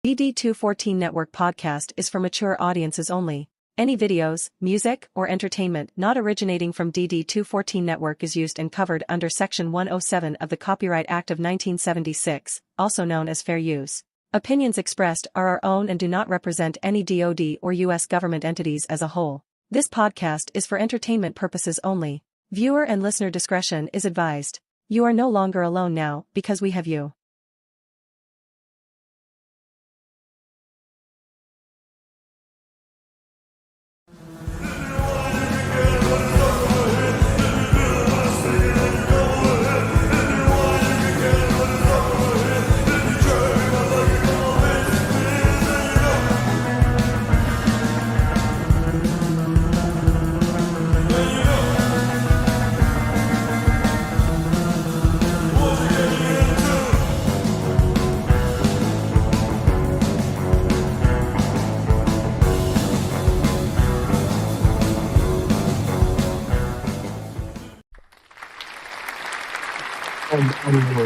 DD214 Network podcast is for mature audiences only. Any videos, music, or entertainment not originating from DD214 Network is used and covered under Section 107 of the Copyright Act of 1976, also known as fair use. Opinions expressed are our own and do not represent any DoD or U.S. government entities as a whole. This podcast is for entertainment purposes only. Viewer and listener discretion is advised. You are no longer alone now, because we have you.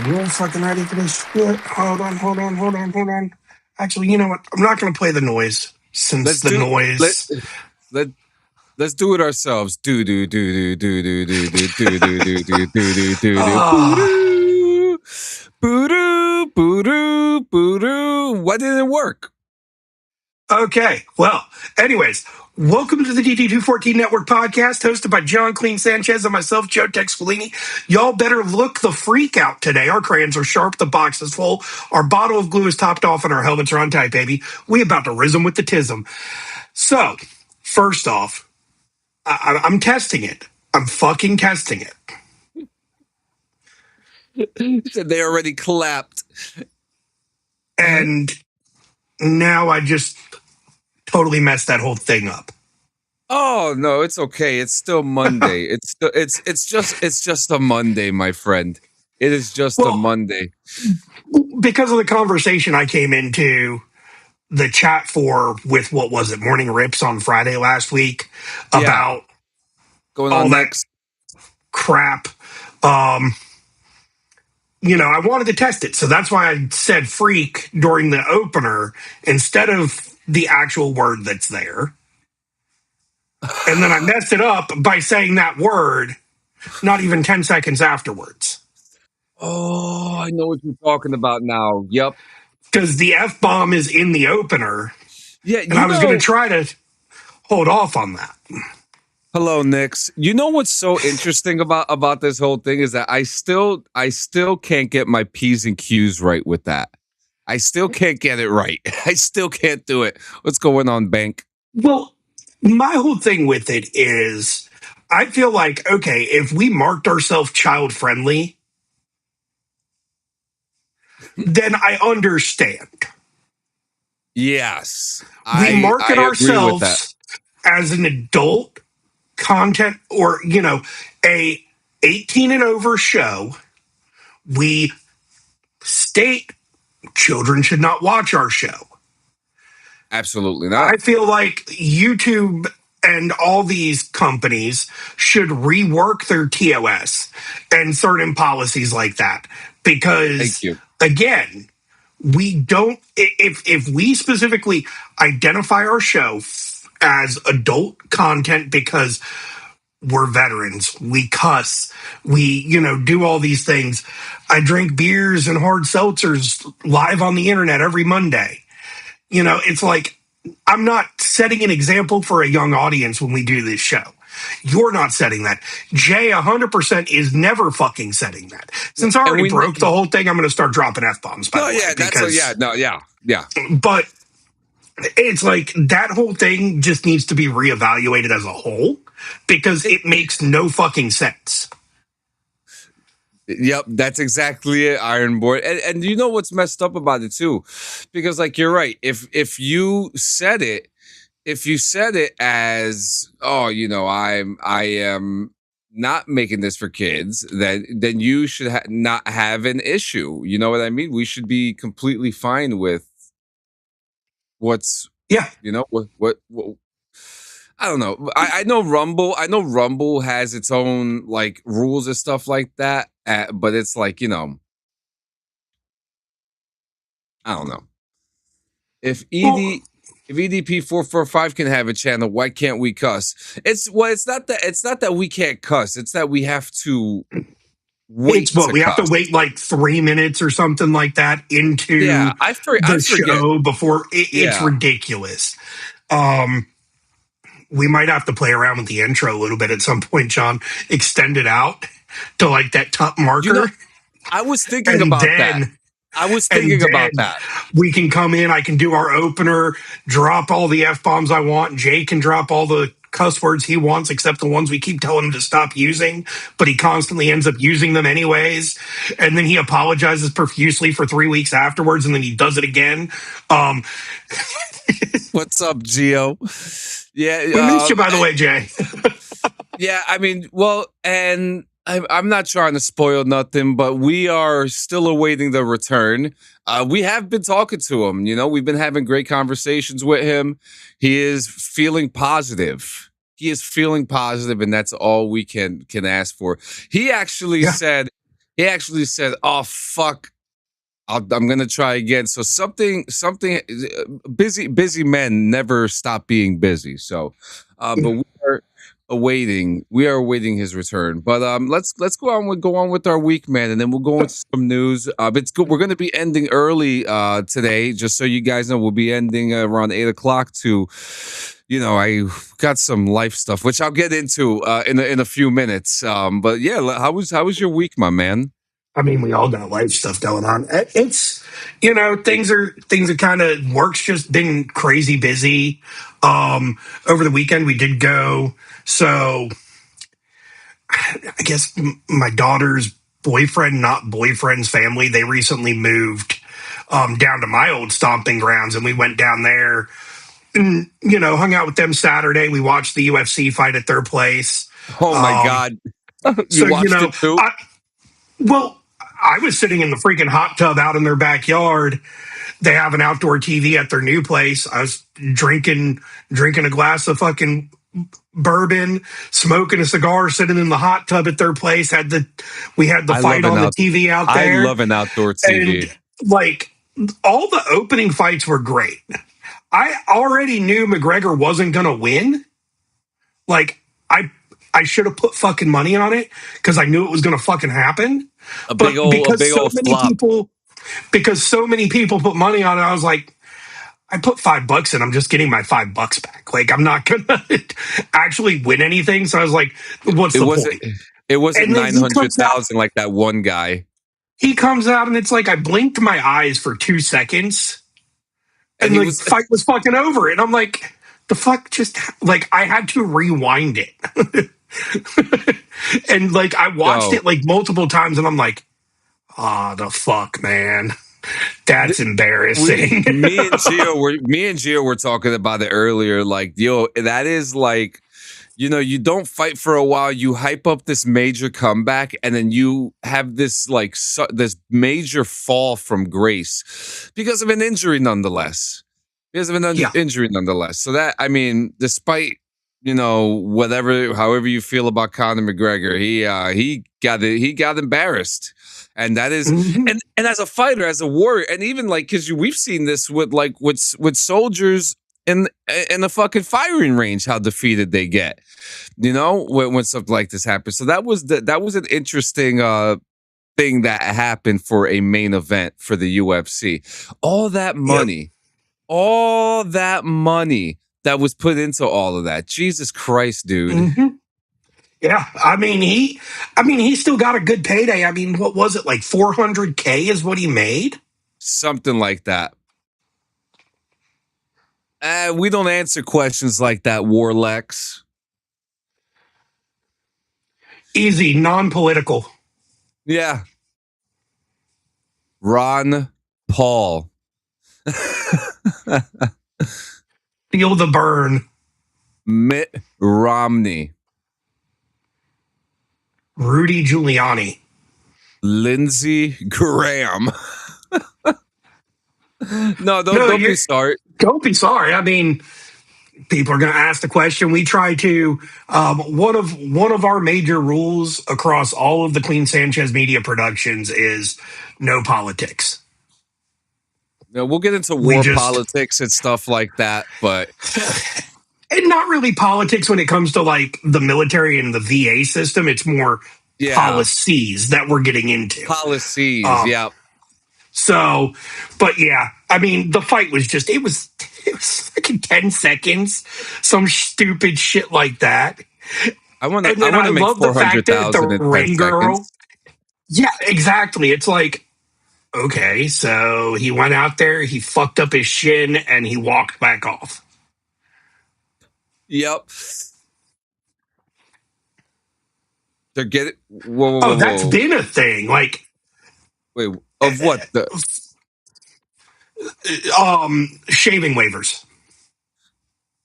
You're fucking ready for this shit? Hold on. Actually, you know what? I'm not going to play the noise since Let's do it ourselves. Do. Why didn't it work? Okay. Well, anyways, welcome to the DD214 Network podcast hosted by John Clean Sanchez and myself, Joe Squillini. Y'all better look the freak out today. Our crayons are sharp, the box is full, our bottle of glue is topped off, and our helmets are on tight, baby. We about to rism with the tism. So, first off, I'm testing it. I'm fucking testing it. They already clapped. And now I just totally messed that whole thing up. Oh no, it's okay. It's still Monday. it's just a Monday, my friend. It is just a Monday. Because of the conversation I came into the chat for with what was it, Morning Rips on Friday last week about going on all next that crap. You know, I wanted to test it, so that's why I said freak during the opener instead of the actual word that's there. And then I messed it up by saying that word not even 10 seconds afterwards. Oh, I know what you're talking about now. Yep. Because the F-bomb is in the opener. Yeah, and I was going to try to hold off on that. Hello, Nix. You know what's so interesting about this whole thing is that I still can't get my P's and Q's right with that. I still can't get it right. I still can't do it. What's going on, Bank? Well, my whole thing with it is I feel like, okay, if we marked ourselves child-friendly, then I understand. Yes. We market ourselves as an adult content or, you know, a 18 and over show. We state children should not watch our show. Absolutely not. I feel like YouTube and all these companies should rework their TOS and certain policies like that. Because, again, we don't, if we specifically identify our show as adult content because we're veterans, we cuss, we, you know, do all these things. I drink beers and hard seltzers live on the internet every Monday. You know, it's like, I'm not setting an example for a young audience when we do this show. You're not setting that. Jay 100% is never fucking setting that. Since I already broke the whole thing, I'm going to start dropping F-bombs. But it's like that whole thing just needs to be reevaluated as a whole because it makes no fucking sense. Yep, that's exactly it, Ironboard. And you know what's messed up about it too? Because like you're right. If you said it as, oh, you know, I am not making this for kids, then you should not have an issue. You know what I mean? We should be completely fine with what's you know, what I don't know. I know Rumble has its own like rules and stuff like that. But it's like, you know, I don't know. If EDP 445 can have a channel, why can't we cuss? It's not that we can't cuss. It's that we have to wait. We have to wait like 3 minutes or something like that into the show before it's ridiculous. We might have to play around with the intro a little bit at some point, John. Extend it out to like that top marker. I was thinking about that. We can come in. I can do our opener, drop all the F-bombs I want. Jay can drop all the cuss words he wants, except the ones we keep telling him to stop using, but he constantly ends up using them anyways. And then he apologizes profusely for 3 weeks afterwards, and then he does it again. What's up, Gio? Yeah, we missed you, by the way, Jay. Yeah, I mean, well, and I'm not trying to spoil nothing, but we are still awaiting the return. We have been talking to him. You know, we've been having great conversations with him. He is feeling positive. And that's all we can ask for. He actually said, "Oh fuck, I'm gonna try again." So something. Busy men never stop being busy. So, but we are awaiting his return. But let's go on with our week, man, and then we'll go into some news. It's good. We're going to be ending early today, just so you guys know. We'll be ending around 8:00 to, you know, I got some life stuff which I'll get into in a few minutes. But yeah, how was your week, my man? I mean, we all got life stuff going on. It's, you know, things are kind of, work's just been crazy busy. Over the weekend we did go. So I guess my daughter's boyfriend, not boyfriend's family, they recently moved down to my old stomping grounds, and we went down there and, you know, hung out with them Saturday. We watched the UFC fight at their place. Oh my God. You watched it too? I was sitting in the freaking hot tub out in their backyard. They have an outdoor TV at their new place. I was drinking a glass of fucking bourbon, smoking a cigar, sitting in the hot tub at their place. We had the fight on the TV out there. I love an outdoor TV. And like, all the opening fights were great. I already knew McGregor wasn't going to win. Like, I should have put fucking money on it because I knew it was going to fucking happen. Because so many people put money on it, I was like, I put $5 in. I'm just getting my $5 back. Like, I'm not going to actually win anything. So I was like, what's the point? It wasn't 900,000 like that one guy. He comes out and it's like I blinked my eyes for 2 seconds and the fight was fucking over. And I'm like, the fuck just, like, I had to rewind it. And like, I watched it like multiple times and I'm like, the fuck, man. That's embarrassing. Me and Gio were talking about it earlier. Like, yo, that is like, you know, you don't fight for a while, you hype up this major comeback, and then you have this like this major fall from grace because of an injury, nonetheless. Injury, nonetheless. So that, I mean, despite, you know, however you feel about Conor McGregor, he got embarrassed. And that is, and as a fighter, as a warrior, and even like, because we've seen this with soldiers in the fucking firing range, how defeated they get, you know, when something like this happens. So that was an interesting thing that happened for a main event for the UFC. All that money that was put into all of that. Jesus Christ, dude. Mm-hmm. Yeah, I mean, he still got a good payday. I mean, what was it, like $400K is what he made? Something like that. We don't answer questions like that, Warlex. Easy, non-political. Yeah. Ron Paul. Feel the burn. Mitt Romney. Rudy Giuliani. Lindsey Graham. No, don't be sorry. Don't be sorry. I mean, people are going to ask the question. We try to, one of our major rules across all of the Queen Sanchez media productions is no politics. we'll get into war politics and stuff like that, but and not really politics when it comes to like the military and the VA system. It's more policies that we're getting into. Policies, yeah. So, but yeah, I mean, the fight was just, it was like 10 seconds, some stupid shit like that. I want to make 400,000 in 10 seconds. Yeah, exactly. It's like, okay, so he went out there, he fucked up his shin, and he walked back off. Yep. They're getting. Whoa, that's been a thing. Like, wait, of what? Shaving waivers.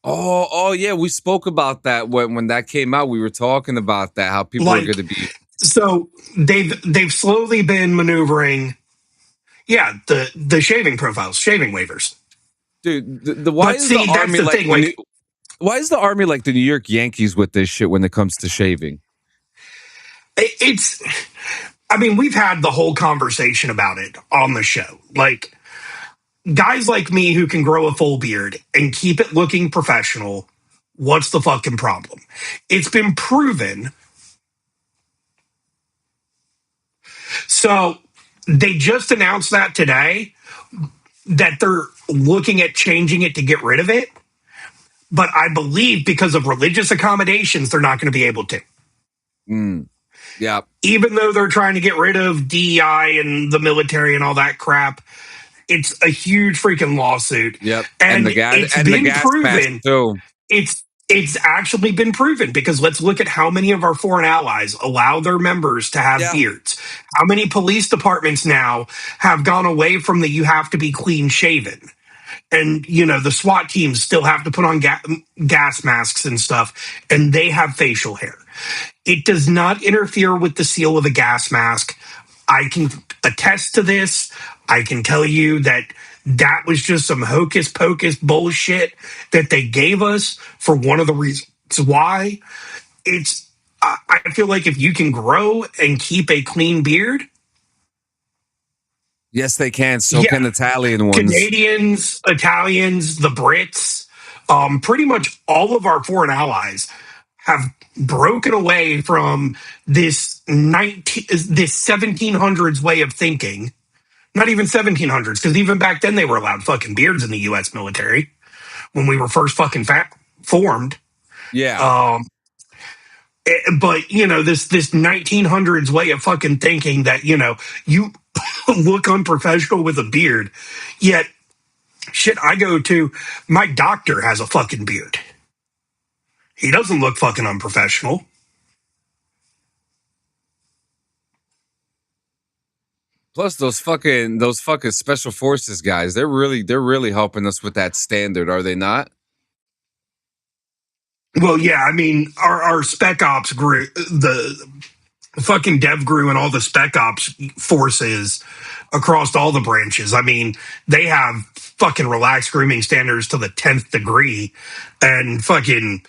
Oh, yeah, we spoke about that when that came out. We were talking about that, how people are going to be. So they've slowly been maneuvering. Yeah, the shaving profiles, shaving waivers. Dude, why is the Army like? Why is the Army like the New York Yankees with this shit when it comes to shaving? I mean, we've had the whole conversation about it on the show. Like, guys like me who can grow a full beard and keep it looking professional, what's the fucking problem? It's been proven. So they just announced that today, that they're looking at changing it to get rid of it. But I believe because of religious accommodations, they're not going to be able to. Yeah. Even though they're trying to get rid of DEI and the military and all that crap, it's a huge freaking lawsuit. Yep. And it's been proven. Too. It's actually been proven, because let's look at how many of our foreign allies allow their members to have beards. How many police departments now have gone away from the you have to be clean shaven. And, you know, the SWAT teams still have to put on gas masks and stuff, and they have facial hair. It does not interfere with the seal of a gas mask. I can attest to this. I can tell you that was just some hocus pocus bullshit that they gave us for one of the reasons why. I feel like if you can grow and keep a clean beard. Yes, they can. So can Italian ones. Canadians, Italians, the Brits, pretty much all of our foreign allies have broken away from this 1700s way of thinking. Not even 1700s, because even back then they were allowed fucking beards in the U.S. military when we were first fucking formed. Yeah. But, you know, this 1900s way of fucking thinking that, you know, you look unprofessional with a beard. Yet, shit, I go to, my doctor has a fucking beard. He doesn't look fucking unprofessional. Plus, those fucking special forces guys, they're really helping us with that standard, are they not? Well, yeah, I mean, our spec ops grew, the fucking dev grew and all the spec ops forces across all the branches. I mean, they have fucking relaxed grooming standards to the 10th degree, and fucking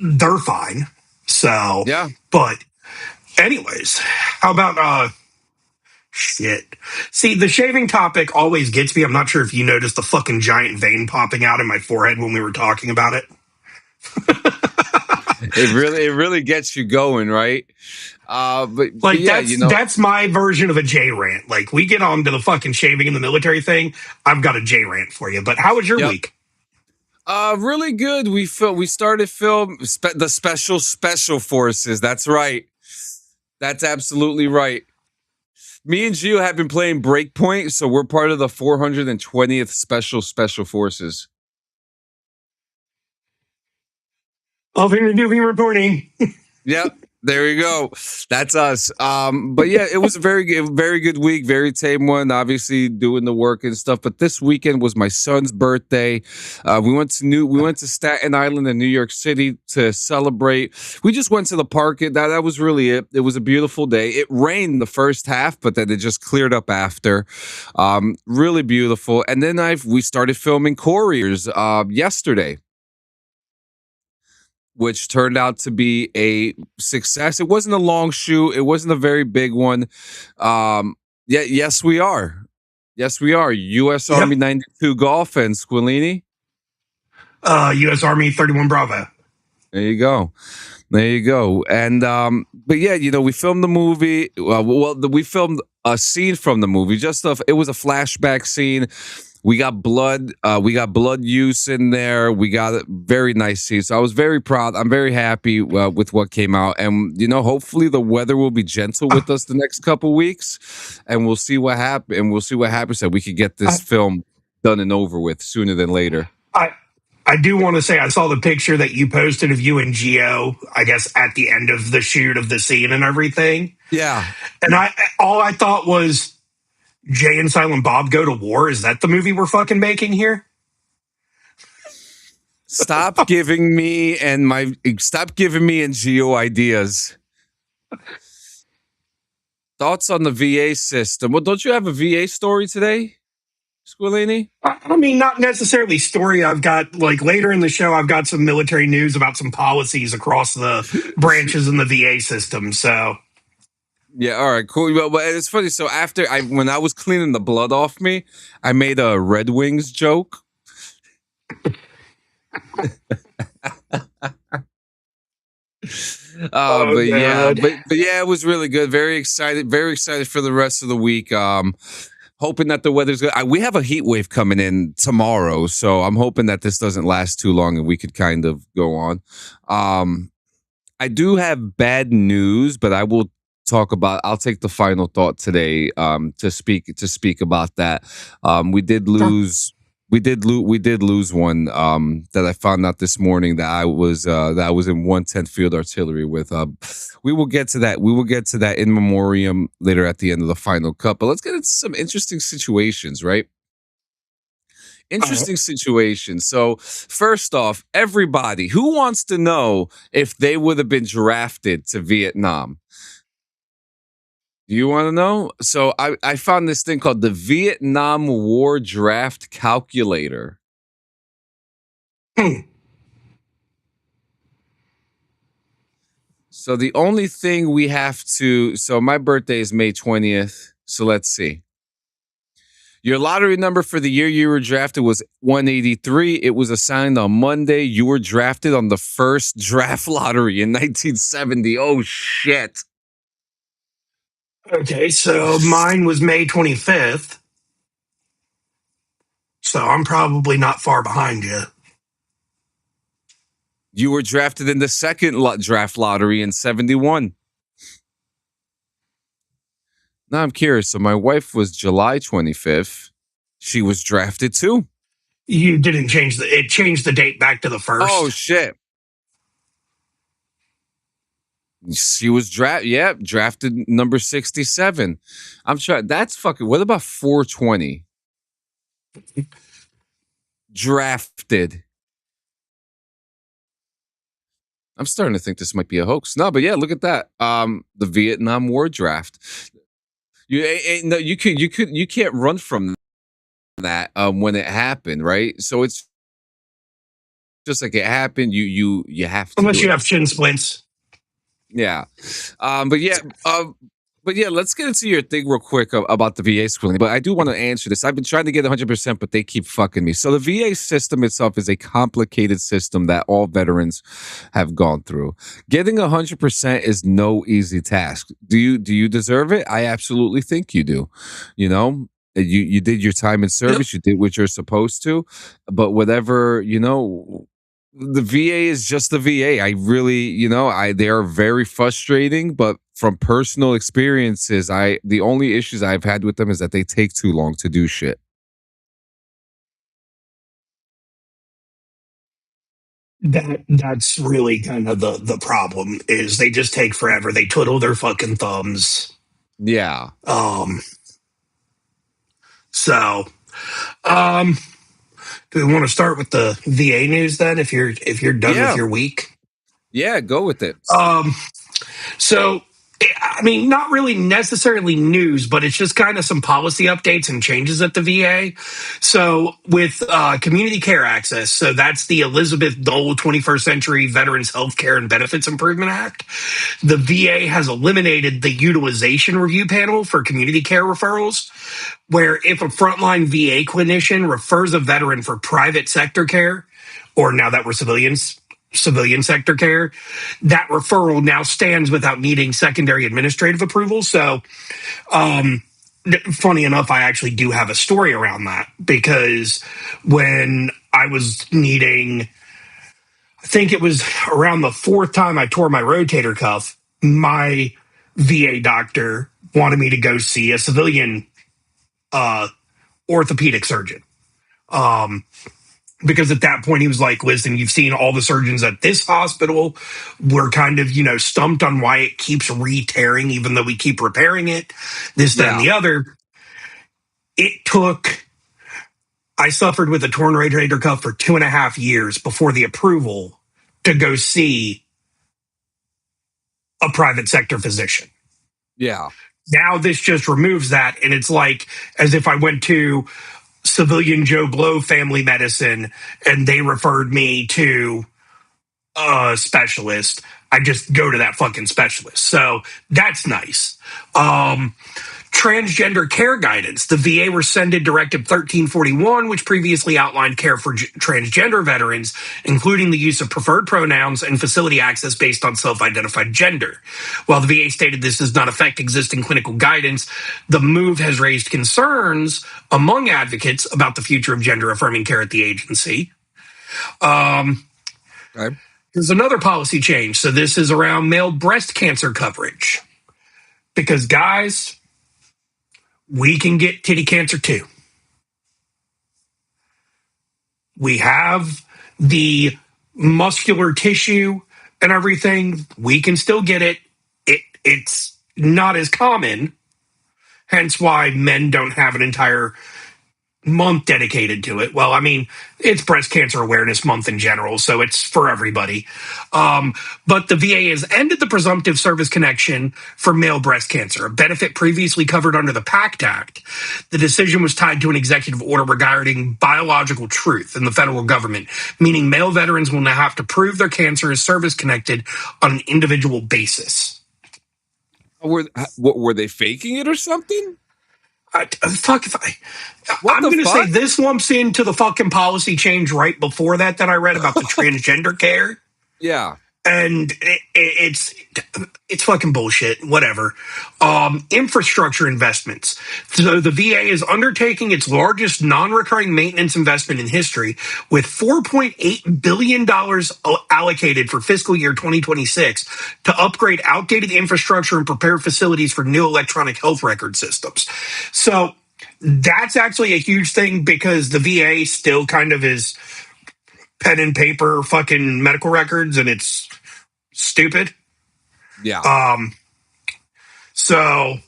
they're fine. So, yeah. But anyways, how about shit. See, the shaving topic always gets me. I'm not sure if you noticed the fucking giant vein popping out in my forehead when we were talking about it. It really gets you going, right? But yeah, that's my version of a J rant. Like, we get on to the fucking shaving in the military thing, I've got a J rant for you. But how was your week? Really good. We started film the special forces. That's right. That's absolutely right. Me and Gio have been playing Breakpoint, so we're part of the 420th Special Forces. Doing reporting. Yep, there you go. That's us. But yeah, it was a very good week, very tame one. Obviously, doing the work and stuff. But this weekend was my son's birthday. We went to Staten Island and New York City to celebrate. We just went to the park. That was really it. It was a beautiful day. It rained the first half, but then it just cleared up after. Really beautiful. And then we started filming Couriers yesterday, which turned out to be a success. It wasn't a long shoot. It wasn't a very big one. Yes, we are. Yes, we are. U.S. Army 92 Golf and Squillini. U.S. Army 31 Bravo. There you go. There you go. And but yeah, we filmed the movie. We filmed a scene from the movie. It was a flashback scene. We got blood. We got blood use in there. We got a very nice scene. So I was very proud. I'm very happy with what came out. And hopefully the weather will be gentle with us the next couple weeks, and we'll see what happens. And we'll see what happens. So we could get this film done and over with sooner than later. I do want to say I saw the picture that you posted of you and Gio, I guess, at the end of the shoot of the scene and everything. Yeah. And all I thought was, Jay and Silent Bob Go to War. Is that the movie we're fucking making here? Stop giving me and Gio ideas. Thoughts on the VA system? Well, don't you have a VA story today, Squillini? I mean, not necessarily story. I've got, later in the show, I've got some military news about some policies across the branches in the VA system, so... Yeah, all right, cool. But it's funny. So when I was cleaning the blood off me, I made a Red Wings joke. But yeah, it was really good. Very excited for the rest of the week. Hoping that the weather's good. We have a heat wave coming in tomorrow, so I'm hoping that this doesn't last too long and we could kind of go on. I do have bad news, but I'll take the final thought today to speak about that. We did lose one that I found out this morning that I was in 110th Field Artillery with. We will get to that in memoriam later at the end of the final cut. But let's get into some interesting situations, right? Interesting situation. So first off, everybody who wants to know if they would have been drafted to Vietnam. Do you want to know? So I found this thing called the Vietnam War Draft Calculator. So the only thing we have to... So my birthday is May 20th. So let's see. Your lottery number for the year you were drafted was 183. It was assigned on Monday. You were drafted on the first draft lottery in 1970. Oh, shit. Okay, so mine was May 25th. So I'm probably not far behind you. You were drafted in the second draft lottery in 71. Now I'm curious. So my wife was July 25th. She was drafted too. You didn't change it changed the date back to the first. Oh, shit. She was drafted number 67. I'm sure that's fucking... What about 420? Drafted. I'm starting to think this might be a hoax. No, but yeah, look at that. The Vietnam War draft. You can't run from that when it happened, right? So it's just like it happened. You have to, unless you have shin splints. Yeah. But yeah, let's get into your thing real quick about the VA schooling. But I do want to answer this. I've been trying to get 100%, but they keep fucking me. So the VA system itself is a complicated system that all veterans have gone through. Getting 100% is no easy task. Do you deserve it? I absolutely think you do. You did your time in service. You did what you're supposed to. But whatever, the VA is just the VA. I really, they are very frustrating, but from personal experiences, the only issues I've had with them is that they take too long to do shit. That's really kind of the problem, is they just take forever. They twiddle their fucking thumbs. Yeah. So, do we want to start with the VA news then? If you're done with your week, yeah, go with it. So I mean, not really necessarily news, but it's just kind of some policy updates and changes at the VA. So with Community Care Access, so that's the Elizabeth Dole 21st Century Veterans Healthcare and Benefits Improvement Act. The VA has eliminated the utilization review panel for community care referrals, where if a frontline VA clinician refers a veteran for private sector care, or now that we're civilian sector care, that referral now stands without needing secondary administrative approval. So, funny enough, I actually do have a story around that, because when I was needing, I think it was around the fourth time I tore my rotator cuff, my VA doctor wanted me to go see a civilian orthopedic surgeon. Because at that point he was like, listen, you've seen all the surgeons at this hospital. We're kind of, stumped on why it keeps re-tearing, even though we keep repairing it, this, that, and the other. I suffered with a torn rotator cuff for 2.5 years before the approval to go see a private sector physician. Yeah. Now this just removes that. And it's like as if I went to civilian Joe Blow family medicine and they referred me to a specialist. I just go to that fucking specialist. So that's nice. Transgender care guidance. The VA rescinded Directive 1341, which previously outlined care for transgender veterans, including the use of preferred pronouns and facility access based on self-identified gender. While the VA stated this does not affect existing clinical guidance, the move has raised concerns among advocates about the future of gender-affirming care at the agency. Okay. There's another policy change. So this is around male breast cancer coverage. Because, guys, we can get titty cancer too. We have the muscular tissue and everything. We can still get it. It's not as common. Hence why men don't have an entire month dedicated to it. Well, I mean, it's Breast Cancer Awareness Month in general, so it's for everybody. But the VA has ended the presumptive service connection for male breast cancer, a benefit previously covered under the PACT Act. The decision was tied to an executive order regarding biological truth in the federal government, meaning male veterans will now have to prove their cancer is service-connected on an individual basis. Were they faking it or something? I'm going to say this lumps into the fucking policy change right before that I read about the transgender care. Yeah. And it's fucking bullshit. Whatever. Infrastructure investments. So the VA is undertaking its largest non-recurring maintenance investment in history, with $4.8 billion allocated for fiscal year 2026 to upgrade outdated infrastructure and prepare facilities for new electronic health record systems. So that's actually a huge thing, because the VA still kind of is pen and paper fucking medical records, and it's stupid. Yeah. So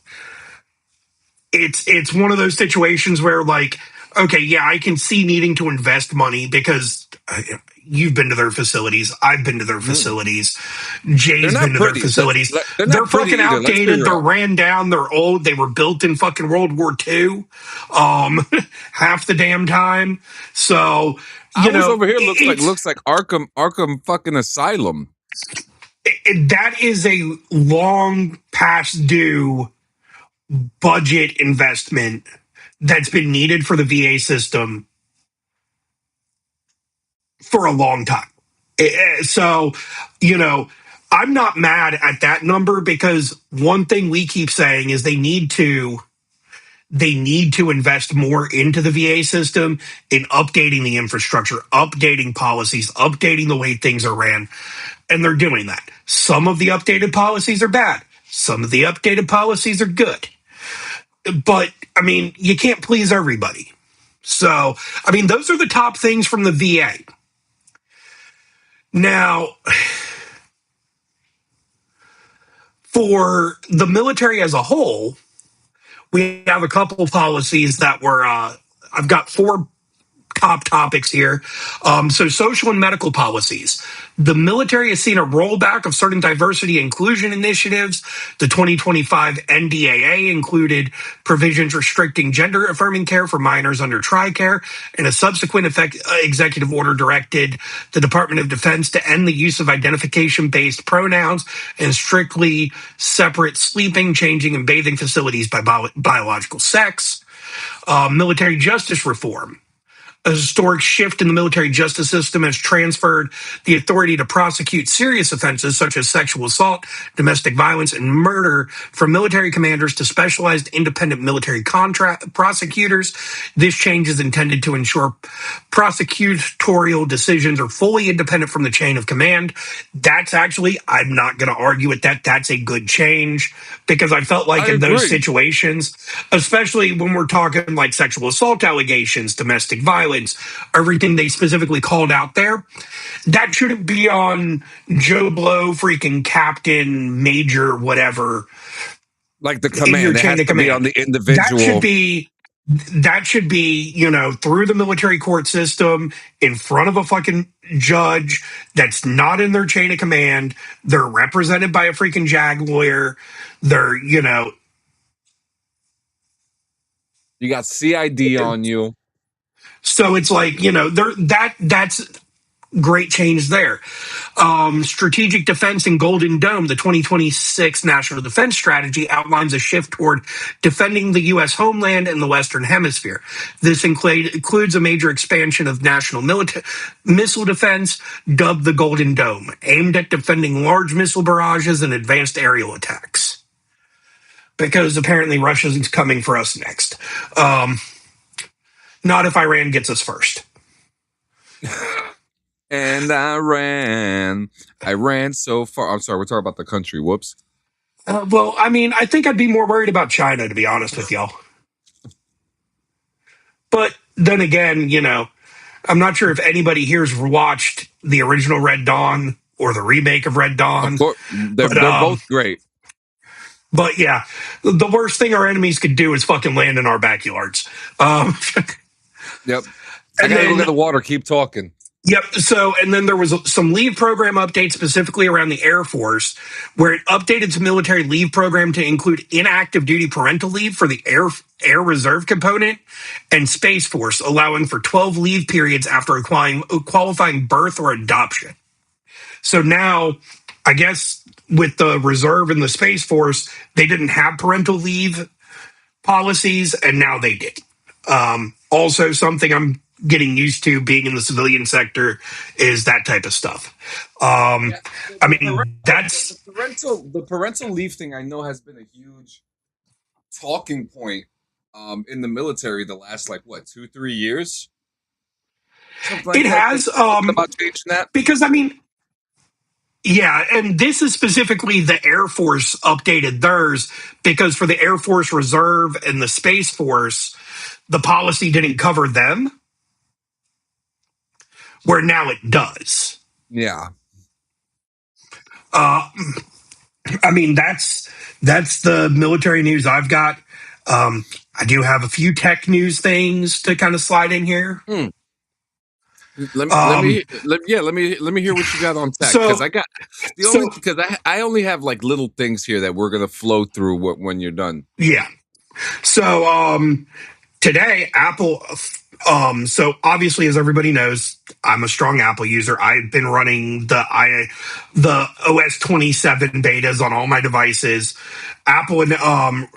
it's one of those situations where, like, okay, yeah, I can see needing to invest money because you've been to their facilities. I've been to their facilities. Jay's been to their facilities. They're fucking outdated. They're ran down. They're old. They were built in fucking World War II. Half the damn time. So, over here looks like Arkham fucking Asylum. That is a long past due budget investment that's been needed for the VA system for a long time. So, I'm not mad at that number, because one thing we keep saying is they need to invest more into the VA system in updating the infrastructure, updating policies, updating the way things are ran. And they're doing that. Some of the updated policies are bad. Some of the updated policies are good. But, I mean, you can't please everybody. So, I mean, those are the top things from the VA. Now, for the military as a whole, we have a couple of policies that were, I've got 4 top topics here. So social and medical policies. The military has seen a rollback of certain diversity and inclusion initiatives. The 2025 NDAA included provisions restricting gender affirming care for minors under TRICARE, and a subsequent executive order directed the Department of Defense to end the use of identification-based pronouns and strictly separate sleeping, changing, and bathing facilities by biological sex. Military justice reform. A historic shift in the military justice system has transferred the authority to prosecute serious offenses such as sexual assault, domestic violence, and murder from military commanders to specialized independent military prosecutors. This change is intended to ensure prosecutorial decisions are fully independent from the chain of command. That's actually, I'm not going to argue with that. That's a good change, because I felt like in those situations, especially when we're talking like sexual assault allegations, domestic violence, everything they specifically called out there, that shouldn't be on Joe Blow, freaking captain, major, whatever. Like the command, it has to be on the individual. That should be, you know, through the military court system, in front of a fucking judge that's not in their chain of command. They're represented by a freaking JAG lawyer. They're, you know. You got CID on you. So it's like, you know, that's great change there. Strategic defense and Golden Dome, the 2026 National Defense Strategy outlines a shift toward defending the U.S. homeland and the Western Hemisphere. This includes a major expansion of national missile defense, dubbed the Golden Dome, aimed at defending large missile barrages and advanced aerial attacks. Because apparently Russia's coming for us next. Not if Iran gets us first. And I ran so far. I'm sorry, we're talking about the country. Whoops. Well, I mean, I think I'd be more worried about China, to be honest with y'all. But then again, you know, I'm not sure if anybody here's watched the original Red Dawn or the remake of Red Dawn. Of course, they're both great. But yeah, the worst thing our enemies could do is fucking land in our backyards. Yep. I gotta go get the water. Keep talking. Yep. So, and then there was some leave program updates specifically around the Air Force, where it updated its military leave program to include inactive duty parental leave for the Air Reserve component and Space Force, allowing for 12 leave periods after a qualifying birth or adoption. So now, I guess with the Reserve and the Space Force, they didn't have parental leave policies, and now they did. Also, something I'm getting used to being in the civilian sector is that type of stuff. I mean, that's the parental leave thing. I know has been a huge talking point in the military the last 2-3 years. It has about changing that, because I mean, yeah, and this is specifically the Air Force updated theirs, because for the Air Force Reserve and the Space Force, the policy didn't cover them, where now it does. Yeah. I mean, that's the military news I've got. I do have a few tech news things to kind of slide in here. Let me hear what you got on tech, because I only have like little things here that we're gonna flow through when you're done. Yeah. So today, Apple. So obviously, as everybody knows, I'm a strong Apple user. I've been running the OS 27 betas on all my devices. Apple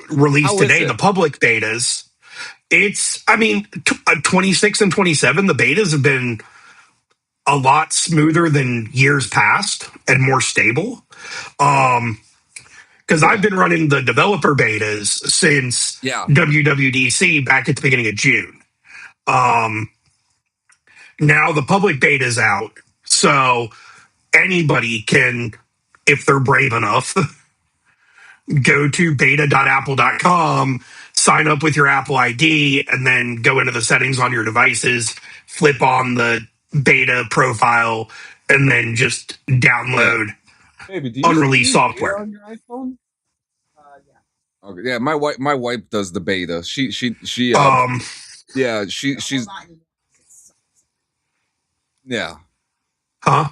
released today the public betas. It's, I mean, 26 and 27, the betas have been a lot smoother than years past and more stable. Because I've been running the developer betas since WWDC back at the beginning of June. Now the public beta is out, so anybody can, if they're brave enough, go to beta.apple.com, sign up with your Apple ID, and then go into the settings on your devices, flip on the beta profile, and then just download unreleased software. On your iPhone? Yeah. Okay. Yeah, my wife does the beta. She's Yeah. Huh?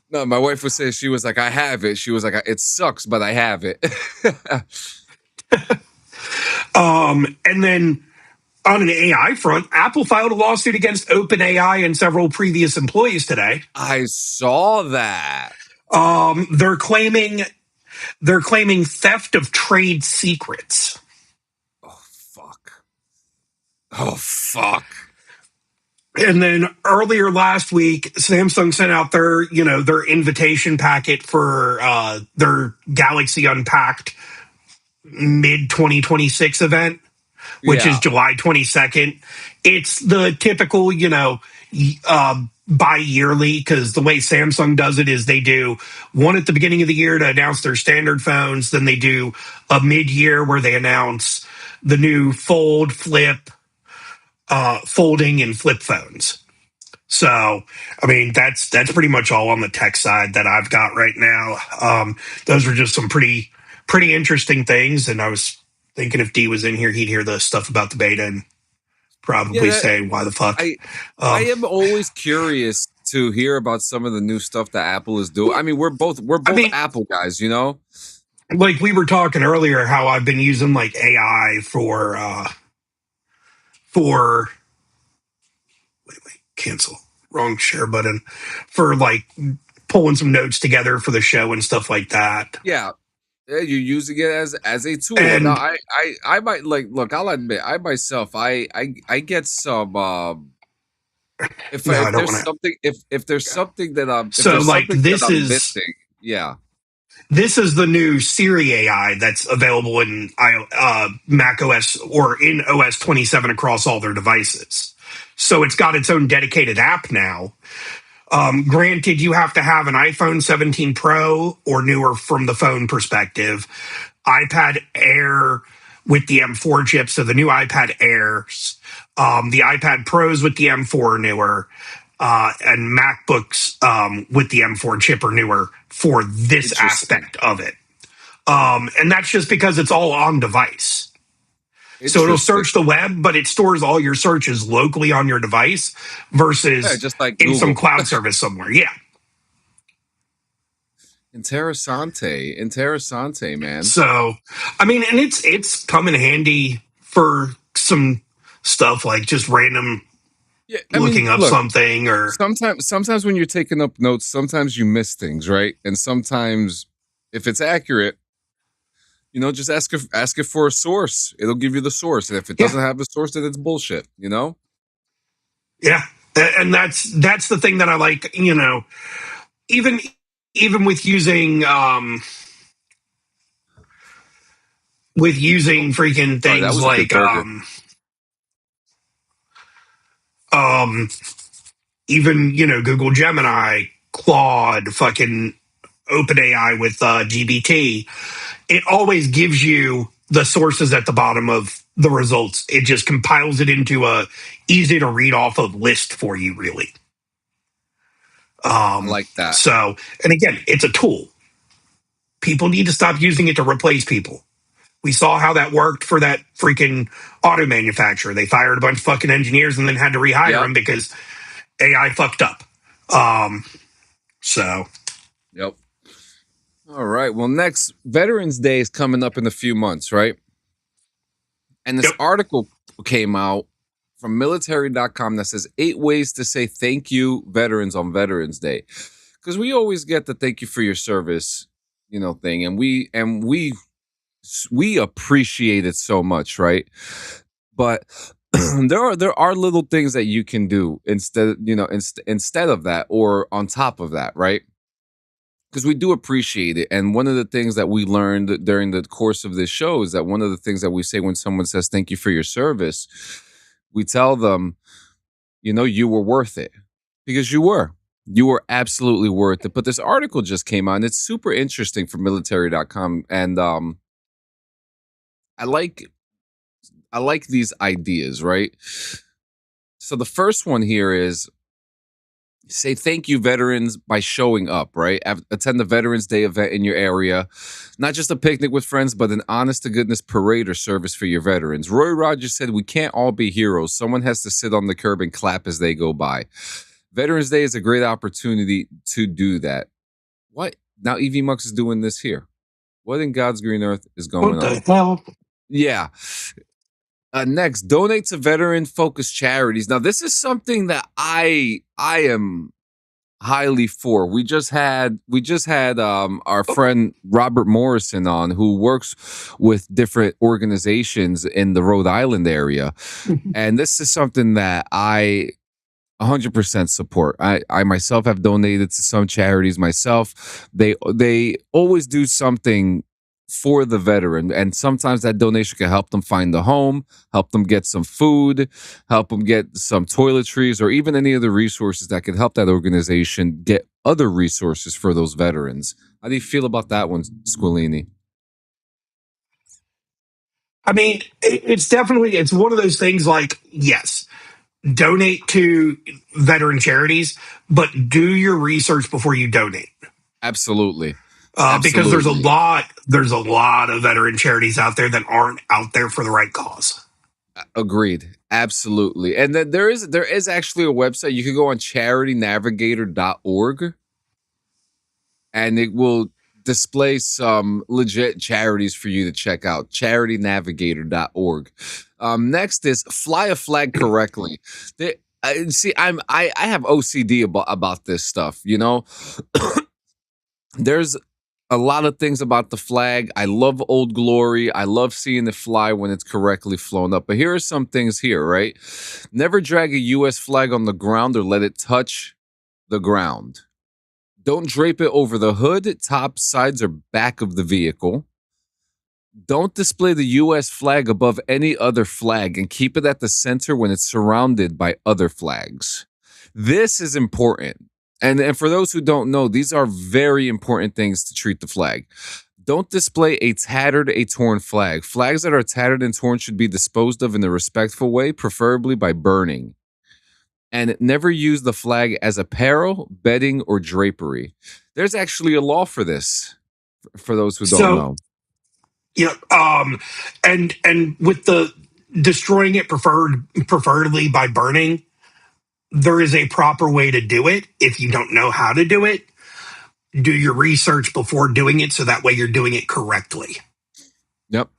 No, my wife was saying, she was like, I have it. She was like, it sucks, but I have it. And then on an AI front, Apple filed a lawsuit against OpenAI and several previous employees today. I saw that. They're claiming theft of trade secrets. Oh, fuck. And then earlier last week, Samsung sent out their invitation packet for their Galaxy Unpacked mid 2026 event, which is July 22nd. It's the typical, bi-yearly, because the way Samsung does it is they do one at the beginning of the year to announce their standard phones. Then they do a mid-year where they announce the new Fold, Flip, folding, and flip phones. So, I mean, that's pretty much all on the tech side that I've got right now. Those are just some pretty interesting things. And I was thinking if D was in here, he'd hear the stuff about the beta and probably say, why the fuck? I am always curious to hear about some of the new stuff that Apple is doing. I mean, we're both Apple guys, you know? Like we were talking earlier, how I've been using like AI for cancel, wrong share button, for like pulling some notes together for the show and stuff like that. Yeah, you're using it as a tool. And now, I might look. I'll admit, I myself, I get some. If there's something that I'm missing, yeah. This is the new Siri AI that's available in Mac OS or in OS 27 across all their devices. So it's got its own dedicated app now. Granted, you have to have an iPhone 17 Pro or newer from the phone perspective, iPad Air with the M4 chip, so the new iPad Airs, the iPad Pros with the M4 or newer, and MacBooks with the M4 chip or newer for this aspect of it. And that's just because it's all on device. So it'll search the web, but it stores all your searches locally on your device versus just like in Google. some cloud service somewhere. Yeah. Interessante, man. So, I mean, and it's come in handy for some stuff like just random looking up something, or sometimes when you're taking up notes, sometimes you miss things, right? And sometimes if it's accurate, just ask it for a source. It'll give you the source. And if it doesn't have a source, then it's bullshit, Yeah. And that's the thing that I like, even with using freaking things like even Google Gemini, Claude, fucking OpenAI with GBT, it always gives you the sources at the bottom of the results. It just compiles it into a easy to read off of list for you, really. Like that. So, and again, it's a tool. People need to stop using it to replace people. We saw how that worked for that freaking auto manufacturer. They fired a bunch of fucking engineers and then had to rehire them because AI fucked up. Yep. All right. Well, next, Veterans Day is coming up in a few months, right? And this article came out from military.com that says 8 ways to say thank you, veterans, on Veterans Day. Because we always get the thank you for your service, thing. And we appreciate it so much, right? But there are little things that you can do instead of that, or on top of that, right? Because we do appreciate it. And one of the things that we learned during the course of this show is that one of the things that we say when someone says thank you for your service, we tell them, you were worth it, because you were absolutely worth it. But this article just came out and it's super interesting from military.com. And I like these ideas, right? So the first one here is say thank you, veterans, by showing up, right? Attend the Veterans Day event in your area. Not just a picnic with friends, but an honest-to-goodness parade or service for your veterans. Roy Rogers said, we can't all be heroes. Someone has to sit on the curb and clap as they go by. Veterans Day is a great opportunity to do that. What? Now EV Mux is doing this here. What in God's green earth is going on? What the hell? Yeah. Next, donate to veteran-focused charities. Now, this is something that I am highly for. We just had our friend Robert Morrison on, who works with different organizations in the Rhode Island area, and this is something that I 100% support. I myself have donated to some charities myself. They always do something for the veteran, and sometimes that donation can help them find a home, help them get some food, help them get some toiletries, or even any other resources that can help that organization get other resources for those veterans. How do you feel about that one, Squillini? I mean, it's one of those things like, yes, donate to veteran charities, but do your research before you donate. Absolutely. Because there's a lot of veteran charities out there that aren't out there for the right cause. Agreed. Absolutely. And then there is actually a website. You can go on charitynavigator.org, and it will display some legit charities for you to check out. charitynavigator.org. Next is fly a flag correctly. I have OCD about this stuff, you know. There's a lot of things about the flag. I love Old Glory. I love seeing it fly when it's correctly flown up. But here are some things here, right? Never drag a U.S. flag on the ground or let it touch the ground. Don't drape it over the hood, top, sides, or back of the vehicle. Don't display the U.S. flag above any other flag and keep it at the center when it's surrounded by other flags. This is important. And for those who don't know, these are very important things to treat the flag. Don't display a tattered, a torn flag. Flags that are tattered and torn should be disposed of in a respectful way, preferably by burning. And never use the flag as apparel, bedding, or drapery. There's actually a law for this, for those who don't know. Yeah, and with the destroying it preferably by burning, there is a proper way to do it. If you don't know how to do it, do your research before doing it, so that way you're doing it correctly. Yep.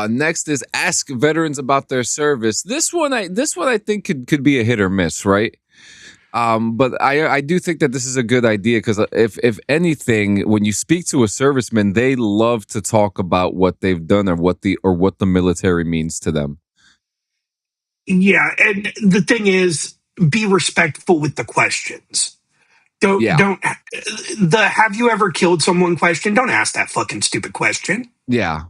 Next is ask veterans about their service. This one I think could be a hit or miss, right? But I do think that this is a good idea, because if anything, when you speak to a serviceman, they love to talk about what they've done or what the military means to them. Yeah, and the thing is, be respectful with the questions. Don't the have you ever killed someone question? Don't ask that fucking stupid question. Yeah.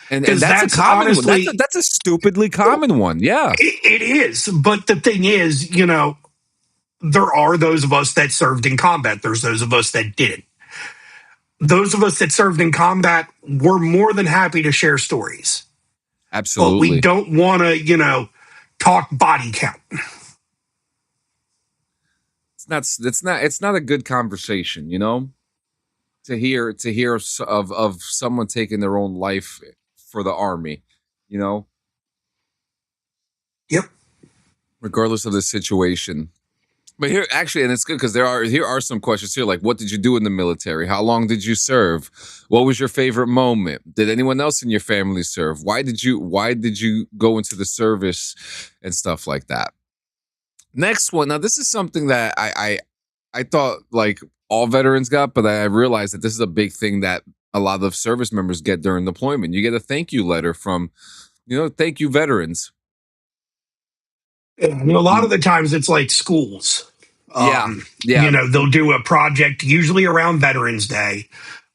And that's a common one. That's a stupidly common one. Yeah. It is. But the thing is, you know, there are those of us that served in combat. There's those of us that didn't. Those of us that served in combat were more than happy to share stories. Absolutely. But we don't want to, you know, talk body count. It's not a good conversation, you know, to hear of someone taking their own life for the army, you know. Yep. Regardless of the situation. But here, actually, and it's good because here are some questions here, like, what did you do in the military? How long did you serve? What was your favorite moment? Did anyone else in your family serve? Why did you go into the service and stuff like that? Next one. Now, this is something that I thought like all veterans got, but I realized that this is a big thing that a lot of service members get during deployment. You get a thank you letter from, you know, thank you veterans. And a lot of the times it's like schools. Yeah. You know, they'll do a project usually around Veterans Day,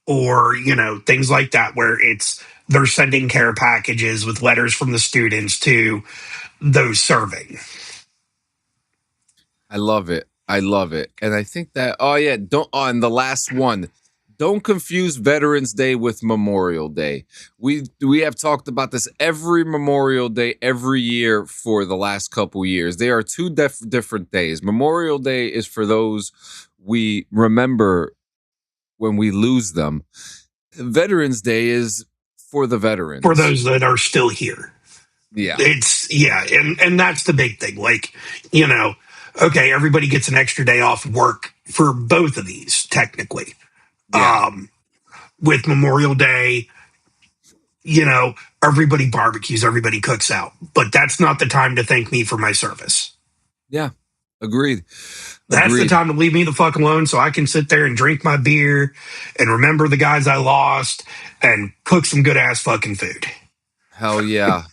or, you know, things like that, where they're sending care packages with letters from the students to those serving. I love it. And I think that, and the last one, don't confuse Veterans Day with Memorial Day. We have talked about this every Memorial Day, every year for the last couple years. They are two different days. Memorial Day is for those we remember when we lose them. Veterans Day is for the veterans. For those that are still here. Yeah. And that's the big thing. Like, okay, everybody gets an extra day off work for both of these, technically. Yeah. With Memorial Day, everybody barbecues, everybody cooks out. But that's not the time to thank me for my service. Yeah. Agreed. That's the time to leave me the fuck alone so I can sit there and drink my beer and remember the guys I lost and cook some good ass fucking food. Hell yeah.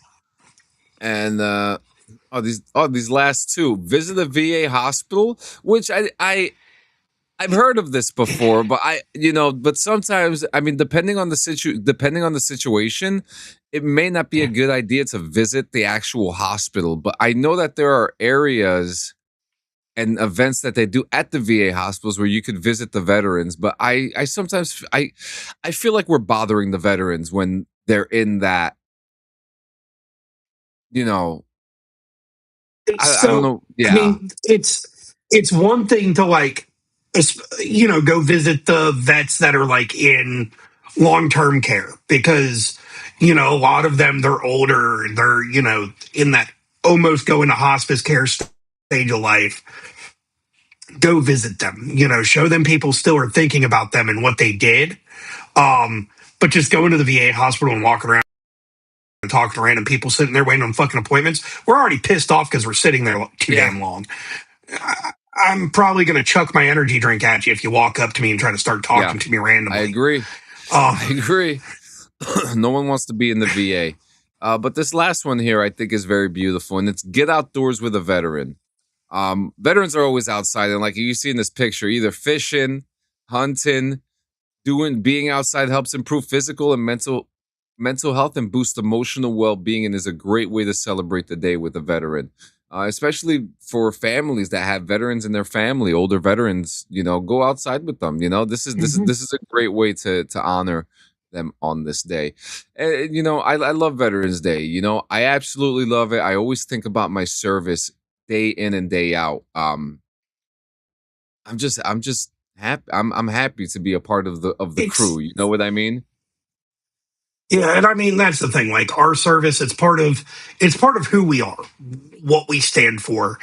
And these last two. Visit the VA hospital, which I've heard of this before, but but sometimes, I mean, depending on the situation, it may not be a good idea to visit the actual hospital. But I know that there are areas and events that they do at the VA hospitals where you could visit the veterans. But I sometimes I feel like we're bothering the veterans when they're in that, I don't know. Yeah. I mean, it's one thing to go visit the vets that are like in long-term care because, a lot of them, they're older and they're, in that almost going to hospice care stage of life. Go visit them, show them people still are thinking about them and what they did. But just going to the VA hospital and walking around and talking to random people sitting there waiting on fucking appointments, we're already pissed off because we're sitting there too damn long. I'm probably going to chuck my energy drink at you if you walk up to me and try to start talking to me randomly. I agree. I agree. No one wants to be in the VA. But this last one here I think is very beautiful, and it's get outdoors with a veteran. Veterans are always outside, and like you see in this picture, either fishing, hunting, being outside helps improve physical and mental health and boost emotional well-being, and is a great way to celebrate the day with a veteran. Especially for families that have veterans in their family, older veterans, go outside with them. This is a great way to honor them on this day. And, I love Veterans Day. I absolutely love it. I always think about my service day in and day out. I'm just happy. I'm happy to be a part of the crew. You know what I mean? Yeah, and I mean that's the thing. Like our service, it's part of who we are, what we stand for.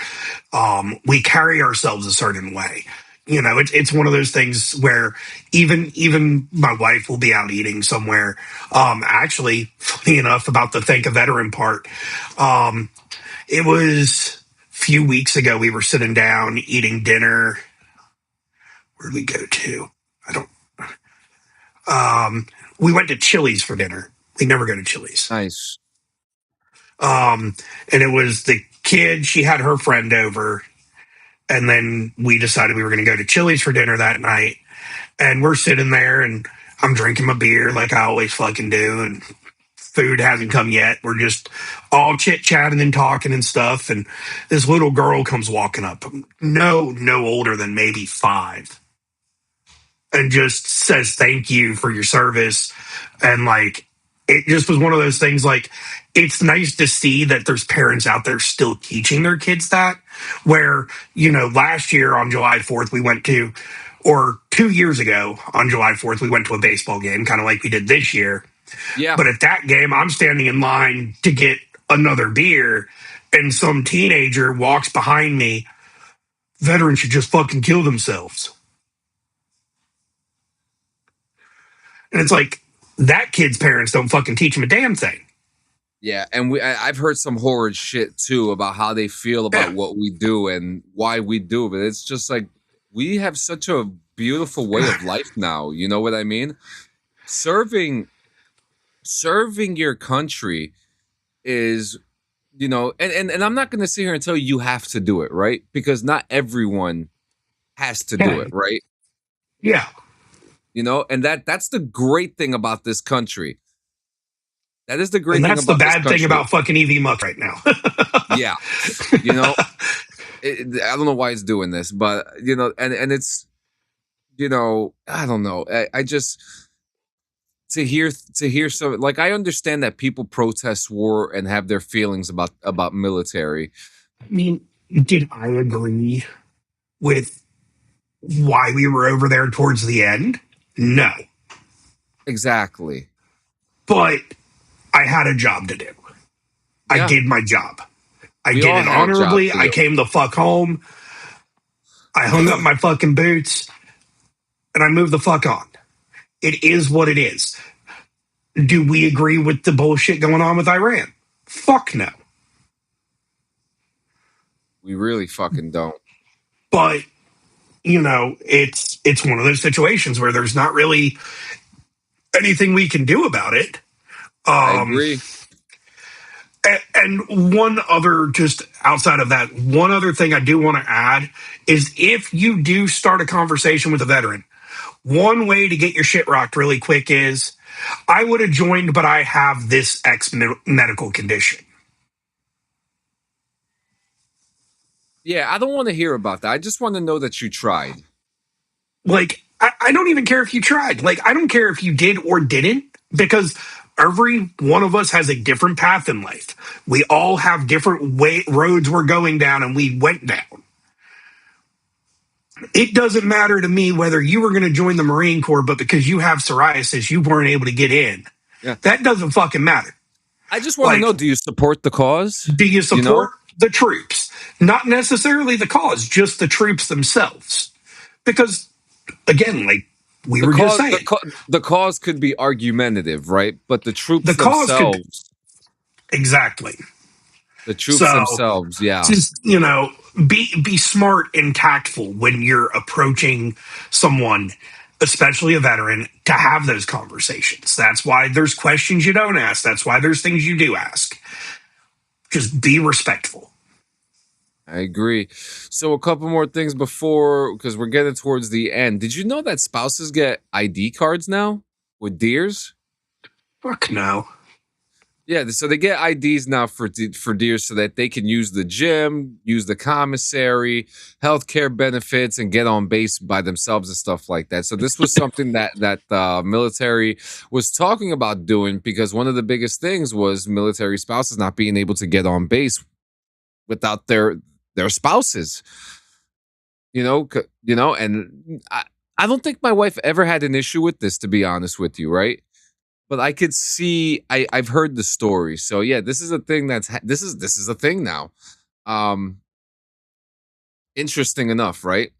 We carry ourselves a certain way. It's one of those things where even my wife will be out eating somewhere. Actually, funny enough, about the thank a veteran part, it was a few weeks ago. We were sitting down eating dinner. Where did we go to? I don't. We went to Chili's for dinner. We never go to Chili's. Nice. And it was the kid. She had her friend over, and then we decided we were going to go to Chili's for dinner that night. And we're sitting there, and I'm drinking my beer like I always fucking do, and food hasn't come yet. We're just all chit chatting and talking and stuff. And this little girl comes walking up, no older than maybe 5. And just says thank you for your service. And like, it just was one of those things. Like, it's nice to see that there's parents out there still teaching their kids that. Where, last year on July 4th, we went to, or 2 years ago on July 4th, we went to a baseball game, kind of like we did this year. Yeah. But at that game, I'm standing in line to get another beer, and some teenager walks behind me. Veterans should just fucking kill themselves. And it's like, that kid's parents don't fucking teach him a damn thing. Yeah, and I've heard some horrid shit too about how they feel about what we do and why we do it. But it's just like, we have such a beautiful way of life now. You know what I mean? Serving your country is, and I'm not going to sit here and tell you have to do it, right? Because not everyone has to do it, right? Yeah. And that's the great thing about this country. That is the great thing about this country. That's the bad thing about fucking EV Muck right now. Yeah. I don't know why it's doing this, but, and it's, I don't know. I just, to hear so, like, I understand that people protest war and have their feelings about military. I mean, did I agree with why we were over there towards the end? No. Exactly. But I had a job to do. I did my job. I We did all it had a job honorably. to I do. came the fuck home. I hung up my fucking boots and I moved the fuck on. It is what it is. Do we agree with the bullshit going on with Iran? Fuck no. We really fucking don't. But, you know, it's one of those situations where there's not really anything we can do about it. I agree. And one other, just outside of that, one other thing I do want to add is if you do start a conversation with a veteran, one way to get your shit rocked really quick is I would have joined, but I have this X medical condition. Yeah, I don't want to hear about that. I just want to know that you tried. Like, I don't even care if you tried. Like, I don't care if you did or didn't, because every one of us has a different path in life. We all have different roads we're going down, and we went down. It doesn't matter to me whether you were going to join the Marine Corps, but because you have psoriasis, you weren't able to get in. Yeah. That doesn't fucking matter. I just want to know, do you support the cause? Do you support the troops? Not necessarily the cause, just the troops themselves. Because, again, like we were just saying, the cause could be argumentative, right? But the troops themselves. Exactly. The troops themselves, yeah. Just, you know, be smart and tactful when you're approaching someone, especially a veteran, to have those conversations. That's why there's questions you don't ask. That's why there's things you do ask. Just be respectful. I agree. So a couple more things before, because we're getting towards the end. Did you know that spouses get ID cards now with deers? Fuck no. Yeah, so they get IDs now for deers so that they can use the gym, use the commissary, healthcare benefits, and get on base by themselves and stuff like that. So this was something that the military was talking about doing, because one of the biggest things was military spouses not being able to get on base without their spouses. You know, and I don't think my wife ever had an issue with this, to be honest with you, right? But I could see, I've heard the story. So yeah, this is a thing this is a thing now. Interesting enough, right?